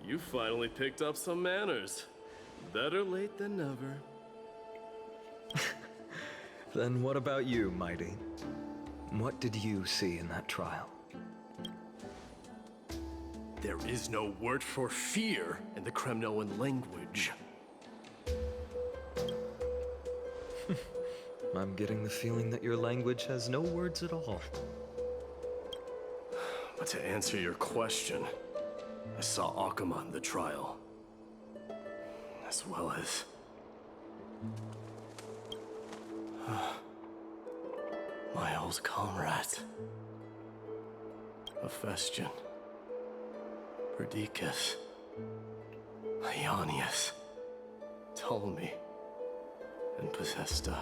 You finally picked up some manners. Better late than never. Then what about you, Mighty? What did you see in that trial? There is no word for fear in the Kremnoan language. I'm getting the feeling that your language has no words at all. But to answer your question, I saw Akuma in the trial. As well as... my old comrade. Hephaestion. Perdiccas. Ionius. Ptolemy. And Possesta.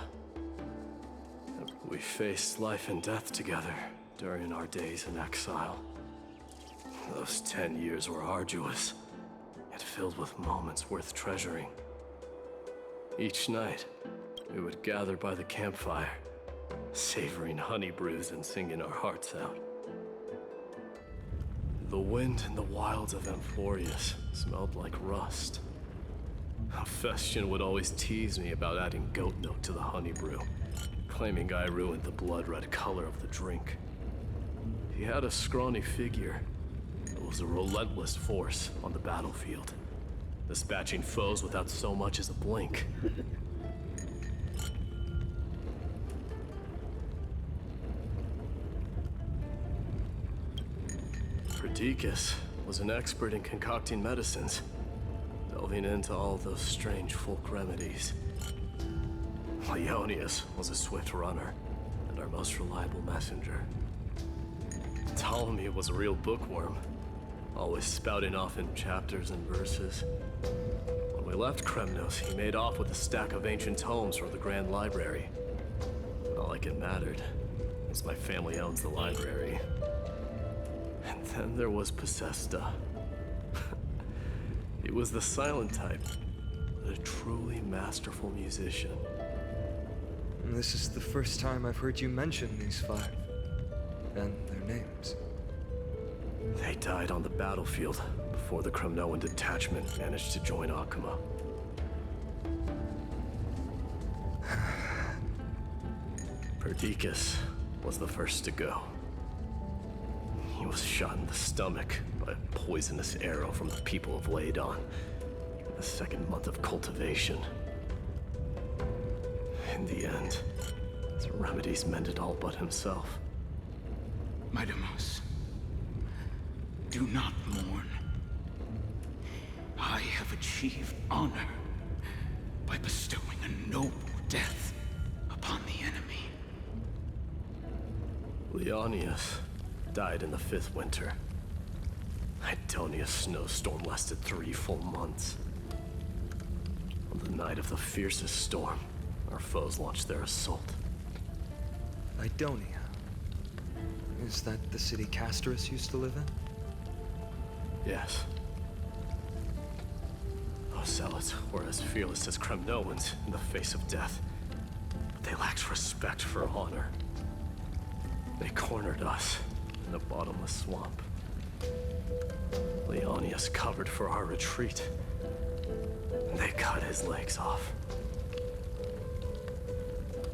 We faced life and death together during our days in exile. Those 10 years were arduous, yet filled with moments worth treasuring. Each night, we would gather by the campfire, savoring honey brews and singing our hearts out. The wind in the wilds of Amphorius smelled like rust. Hephaestion would always tease me about adding goat milk to the honey brew, claiming I ruined the blood-red color of the drink. He had a scrawny figure, but was a relentless force on the battlefield, dispatching foes without so much as a blink. Perdiccas was an expert in concocting medicines, delving into all those strange folk remedies. Ionius was a swift runner and our most reliable messenger. Ptolemy was a real bookworm, always spouting off in chapters and verses. When we left Kremnos, he made off with a stack of ancient tomes from the Grand Library. Not like it mattered, as my family owns the library. And then there was Possesta. He was the silent type, but a truly masterful musician. This is the first time I've heard you mention these five, and their names. They died on the battlefield before the Kremnoan detachment managed to join Akuma. Perdiccas was the first to go. He was shot in the stomach by a poisonous arrow from the people of Ladon in the second month of cultivation. In the end, his remedies mended all but himself. Midamos, do not mourn. I have achieved honor by bestowing a noble death upon the enemy. Leonius died in the 5th winter. Idonia's snowstorm lasted 3 full months. On the night of the fiercest storm, our foes launched their assault. Idonia. Is that the city Castorus used to live in? Yes. Those zealots were as fearless as Kremnoans in the face of death, but they lacked respect for honor. They cornered us in a bottomless swamp. Leonius covered for our retreat, and they cut his legs off.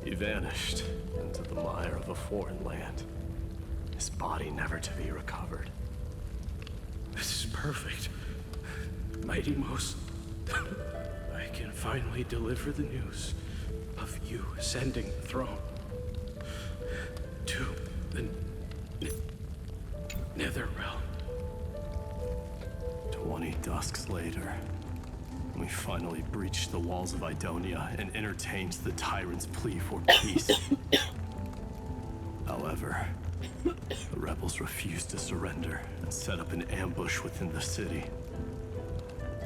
He vanished into the mire of a foreign land, his body never to be recovered. This is perfect. Mighty Most, I can finally deliver the news of you ascending the throne to the Netherrealm. 20 dusks later, we finally breached the walls of Idonia and entertained the tyrant's plea for peace. However, the rebels refused to surrender and set up an ambush within the city.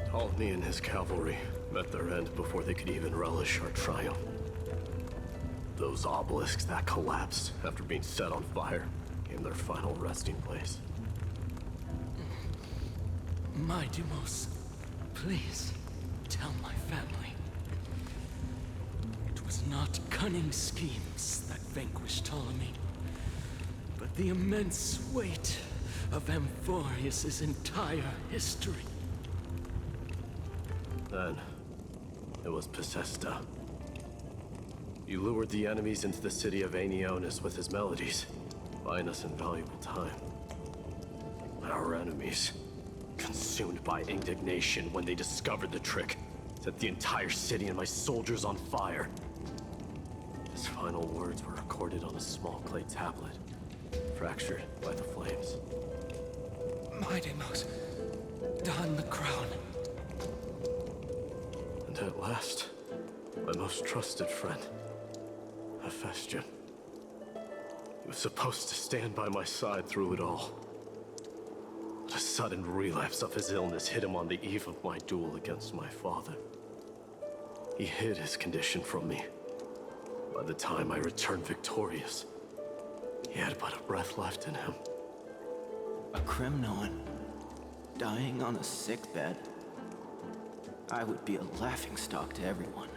Ptolemy and his cavalry met their end before they could even relish our triumph. Those obelisks that collapsed after being set on fire became their final resting place. Midamos, please, tell my family. It was not cunning schemes that vanquished Ptolemy, but the immense weight of Amphorius' entire history. Then, it was Possesta. He lured the enemies into the city of Aeneonis with his melodies, buying us invaluable time. Our enemies, consumed by indignation when they discovered the trick, set the entire city and my soldiers on fire. His final words were recorded on a small clay tablet, fractured by the flames. My Deimos, don the crown. And at last, my most trusted friend, Hephaestion. He was supposed to stand by my side through it all. But a sudden relapse of his illness hit him on the eve of my duel against my father. He hid his condition from me. By the time I returned victorious, he had but a breath left in him. A Kremnoan dying on a sickbed. I would be a laughingstock to everyone.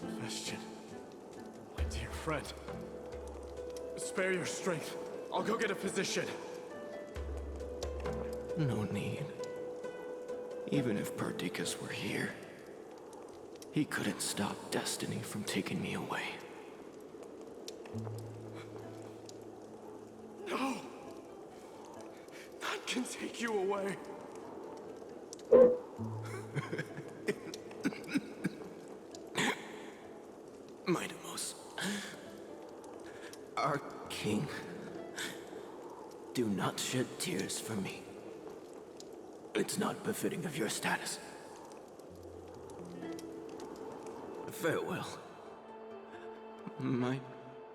Hephaestion, my dear friend, spare your strength. I'll go get a physician. No need. Even if Perdiccas were here, he couldn't stop destiny from taking me away. No! None can take you away. My Deimos, our king, do not shed tears for me. It's not befitting of your status. Farewell, my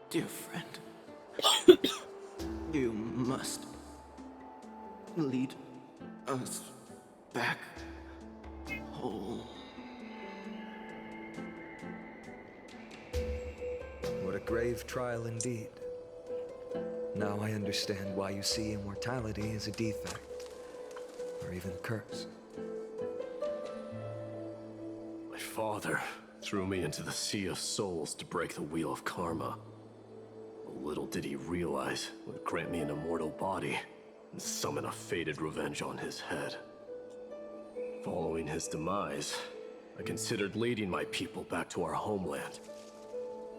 dear friend. You must lead us back home. What a grave trial indeed. Now I understand why you see immortality as a defect, or even a curse. My father threw me into the sea of souls to break the wheel of karma. Little did he realize it would grant me an immortal body and summon a fated revenge on his head. Following his demise, I considered leading my people back to our homeland.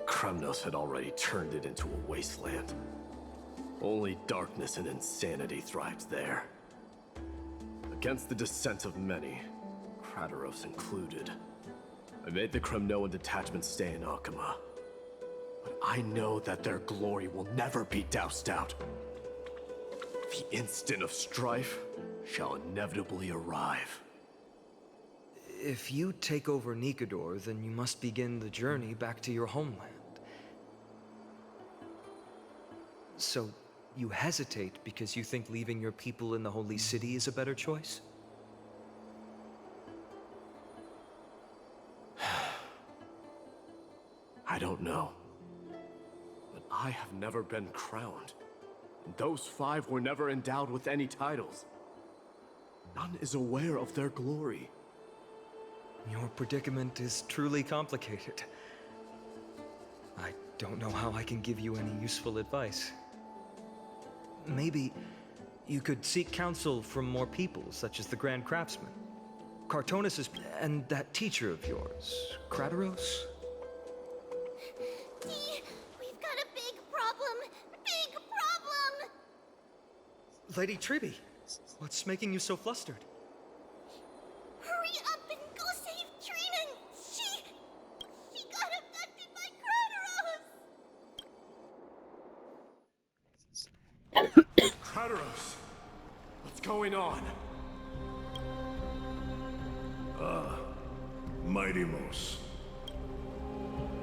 Kremnos had already turned it into a wasteland. Only darkness and insanity thrived there. Against the dissent of many, Krateros included, I made the Kremnoan detachment stay in Akama. But I know that their glory will never be doused out. The instant of strife shall inevitably arrive. If you take over Nikodor, then you must begin the journey back to your homeland. So, you hesitate because you think leaving your people in the Holy City is a better choice? I don't know. But I have never been crowned. And those 5 were never endowed with any titles. None is aware of their glory. Your predicament is truly complicated. I don't know how I can give you any useful advice. Maybe you could seek counsel from more people, such as the Grand Craftsman, Cartonus, and that teacher of yours, Krateros? We've got a big problem! Big problem! Lady Tribby, what's making you so flustered? Hurry up and go save Trinan! She got abducted by Krateros! Krateros! What's going on? Mightimos.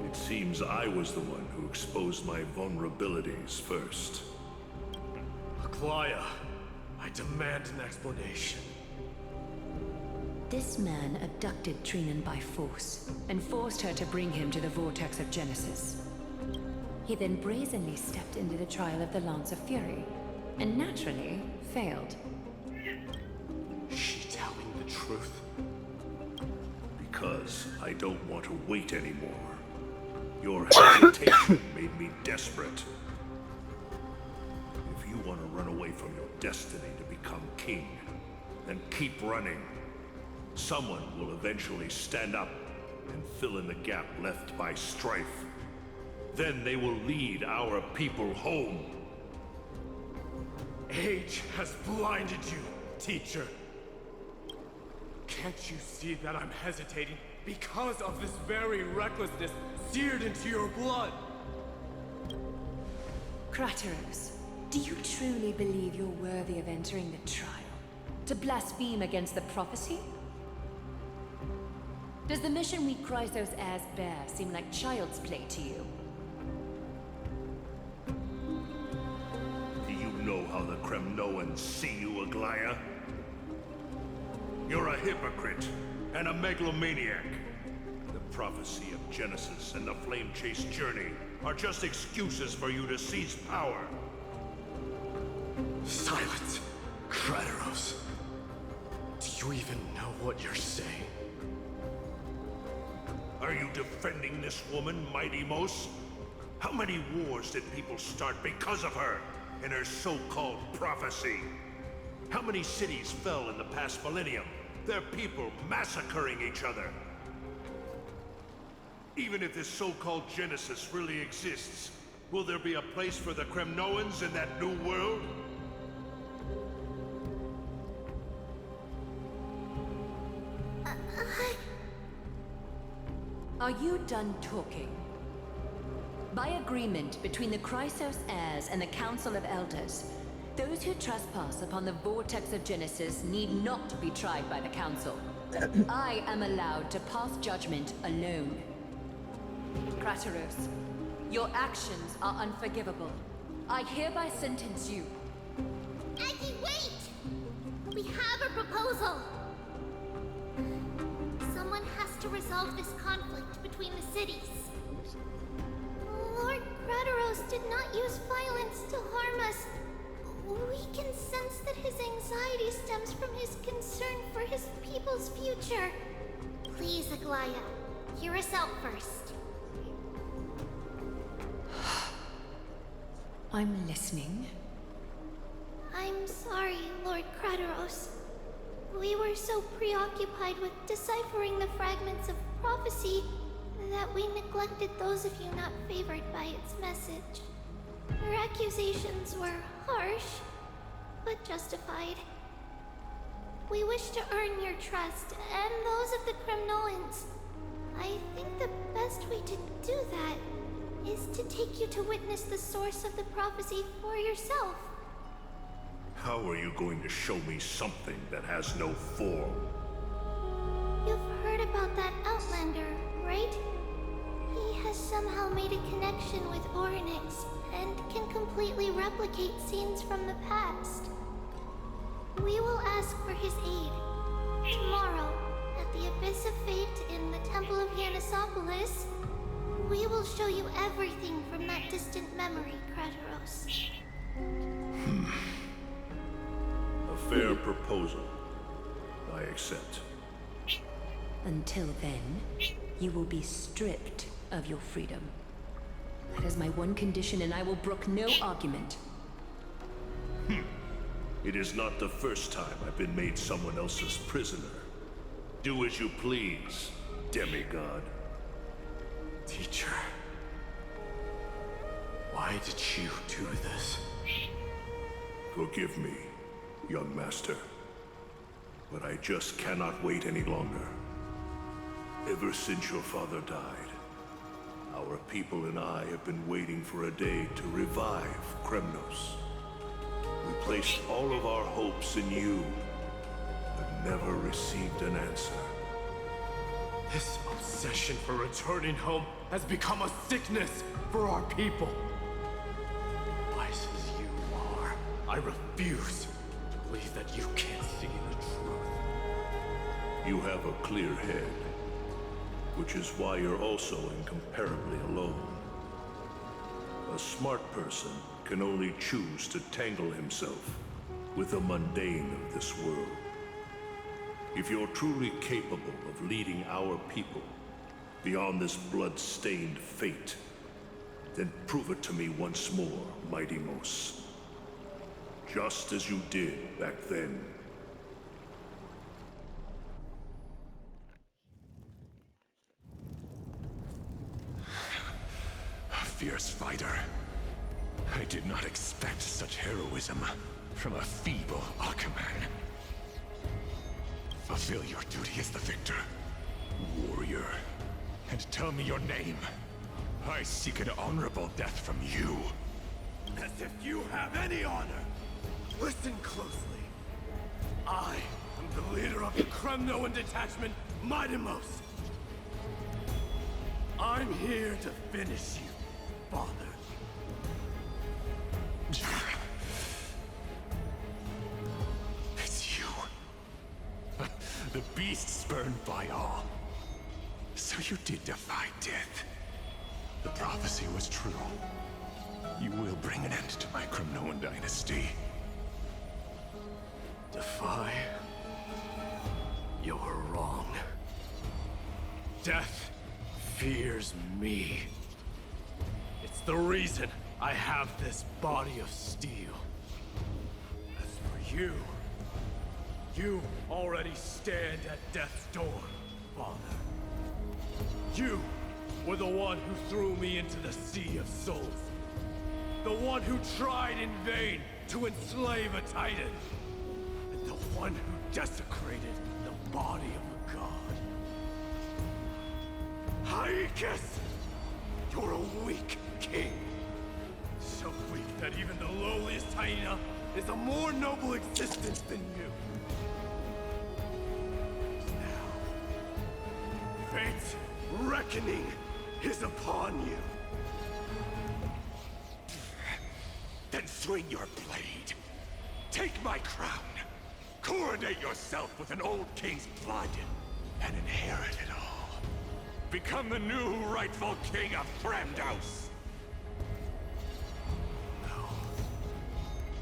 It seems I was the one who exposed my vulnerabilities first. Aglaya, I demand an explanation. This man abducted Trinan by force, and forced her to bring him to the Vortex of Genesis. He then brazenly stepped into the trial of the Lance of Fury, and naturally failed. Is she telling the truth? Because I don't want to wait anymore. Your hesitation made me desperate. If you want to run away from your destiny to become king, then keep running. Someone will eventually stand up and fill in the gap left by strife. Then they will lead our people home. Age has blinded you, teacher. Can't you see that I'm hesitating because of this very recklessness seared into your blood? Krateros, do you truly believe you're worthy of entering the trial? To blaspheme against the prophecy? Does the mission we Chrysos heirs bear seem like child's play to you? Do you know how the Kremnoans see you, Aglaya? You're a hypocrite and a megalomaniac. The prophecy of Genesis and the Flame Chase journey are just excuses for you to seize power. Silence, Krateros. Do you even know what you're saying? Are you defending this woman, Mighty Mos? How many wars did people start because of her and her so-called prophecy? How many cities fell in the past millennium? Their people massacring each other. Even if this so-called Genesis really exists, will there be a place for the Kremnoans in that new world? Are you done talking? By agreement between the Chrysos heirs and the Council of Elders, those who trespass upon the Vortex of Genesis need not be tried by the Council. I am allowed to pass judgment alone. Krateros, your actions are unforgivable. I hereby sentence you. Aggie, wait! We have a proposal! Someone has to resolve this conflict between the cities. Lord Krateros did not use violence to harm us. We can sense that his anxiety stems from his concern for his people's future. Please, Aglaya, hear us out first. I'm listening. I'm sorry, Lord Krateros. We were so preoccupied with deciphering the fragments of prophecy that we neglected those of you not favored by its message. Her accusations were harsh, but justified. We wish to earn your trust, and those of the Kremnoans. I think the best way to do that is to take you to witness the source of the prophecy for yourself. How are you going to show me something that has no form? You've heard about that Outlander, right? He has somehow made a connection with Orynyx and can completely replicate scenes from the past. We will ask for his aid. Tomorrow, at the Abyss of Fate in the Temple of Yanisopolis, we will show you everything from that distant memory, Krateros. A fair proposal. I accept. Until then, you will be stripped of your freedom. That is my one condition, and I will brook no argument. It is not the first time I've been made someone else's prisoner. Do as you please, demigod. Teacher, why did you do this? Forgive me, young master. But I just cannot wait any longer. Ever since your father died, our people and I have been waiting for a day to revive Kremnos. We placed all of our hopes in you, but never received an answer. This obsession for returning home has become a sickness for our people. Wise as you are, I refuse to believe that you can't see the truth. You have a clear head, which is why you're also incomparably alone. A smart person can only choose to tangle himself with the mundane of this world. If you're truly capable of leading our people beyond this blood-stained fate, then prove it to me once more, Mighty Mos. just as you did back then. A fierce fighter. I did not expect such heroism from a feeble Aquaman. Fulfill your duty as the victor, warrior, and tell me your name. I seek an honorable death from you. As if you have any honor! Listen closely. I am the leader of the Kremnoan detachment, Mightymost. I'm here to finish you, Father. It's you. The beast spurned by all. So you did defy death. The prophecy was true. You will bring an end to my Kremnoan dynasty. Defy? You're wrong. Death fears me. It's the reason I have this body of steel. As for you, you already stand at death's door, Father. You were the one who threw me into the Sea of Souls. The one who tried in vain to enslave a Titan. And the one who desecrated the body of a god. Haikis! You're a weak king. So weak that even the lowliest hyena is a more noble existence than you. Now, fate's reckoning is upon you. Then swing your blade. Take my crown. Coronate yourself with an old king's blood. And inherit it all. Become the new rightful king of Fremdos.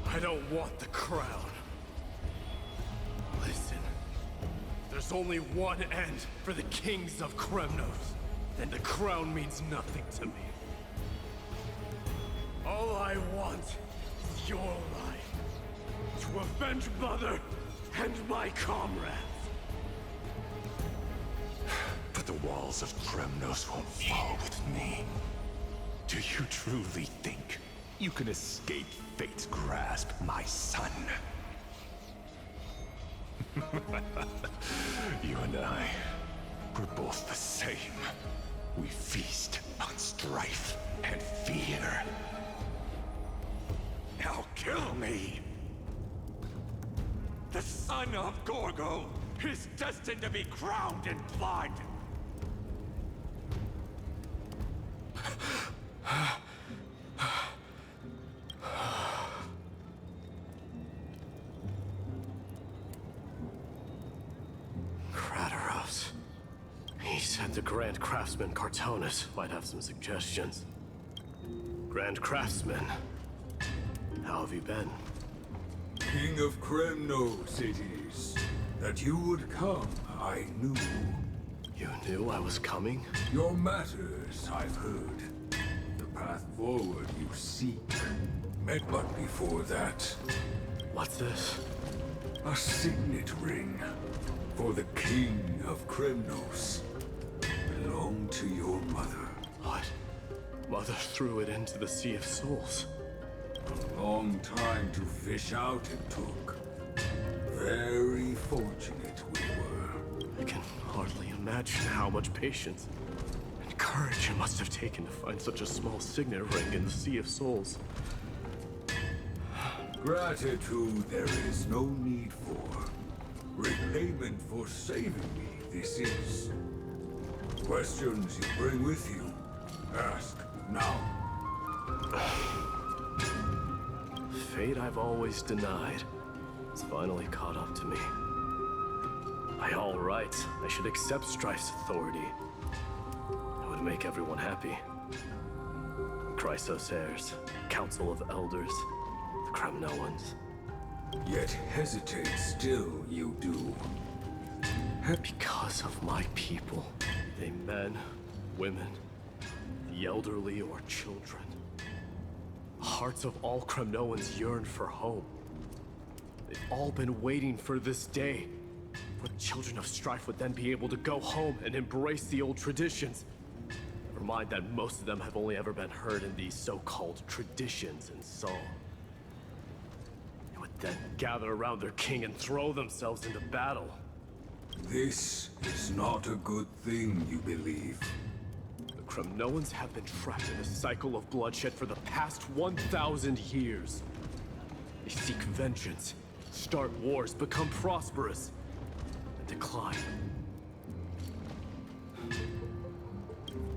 I don't want the crown. Listen. There's only one end for the kings of Kremnos. Then the crown means nothing to me. All I want is your life. To avenge Mother and my comrades. But the walls of Kremnos won't fall with me. Do you truly think you can escape fate's grasp, my son? You and I, we're both the same. We feast on strife and fear. Now kill me! The son of Gorgo is destined to be crowned in blood! Kratos. He said the Grand Craftsman Cartonus might have some suggestions. Grand Craftsman, how have you been? King of Kremnos it is. That you would come, I knew. You knew I was coming? Your matters, I've heard. The path forward you seek. But before that, What's this? a signet ring for the King of Kremnos. Belonged to your mother. What? Mother threw it into the Sea of Souls. A long time to fish out it took. Very fortunate we were. I can hardly imagine how much patience and courage it must have taken to find such a small signet ring in the Sea of Souls. Gratitude there is no need for. Repayment for saving me, this is. Questions you bring with you, ask now. Fate I've always denied has finally caught up to me. By all rights, I should accept Strife's authority. It would make everyone happy. Chrysos heirs, Council of Elders, the Kremnoans. Yet hesitate still you do. Because of my people, they men, women, the elderly or children. Hearts of all Kremnoans yearn for home, They've all been waiting for this day. For the children of strife would then be able to go home and embrace the old traditions. Never mind that most of them have only ever been heard in these so-called traditions and song. They would then gather around their king and throw themselves into battle. This is not a good thing, you believe. The Kremnoans have been trapped in a cycle of bloodshed for the past 1,000 years. They seek vengeance, start wars, become prosperous, and decline.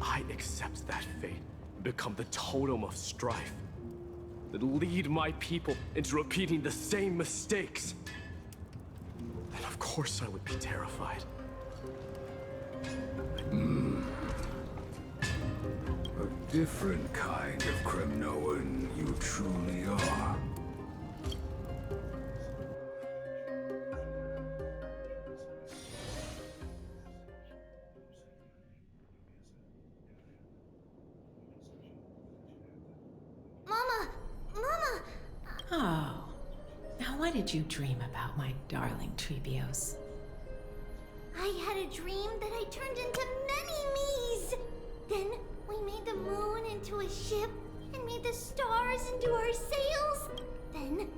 I accept that fate and become the totem of strife that lead my people into repeating the same mistakes. Then of course I would be terrified. A different kind of Kremnoan you truly are. Mama! Mama! Oh. Now what did you dream about, my darling Trebios? I had a dream that I turned into many me's. Then we made the moon into a ship and made the stars into our sails. Then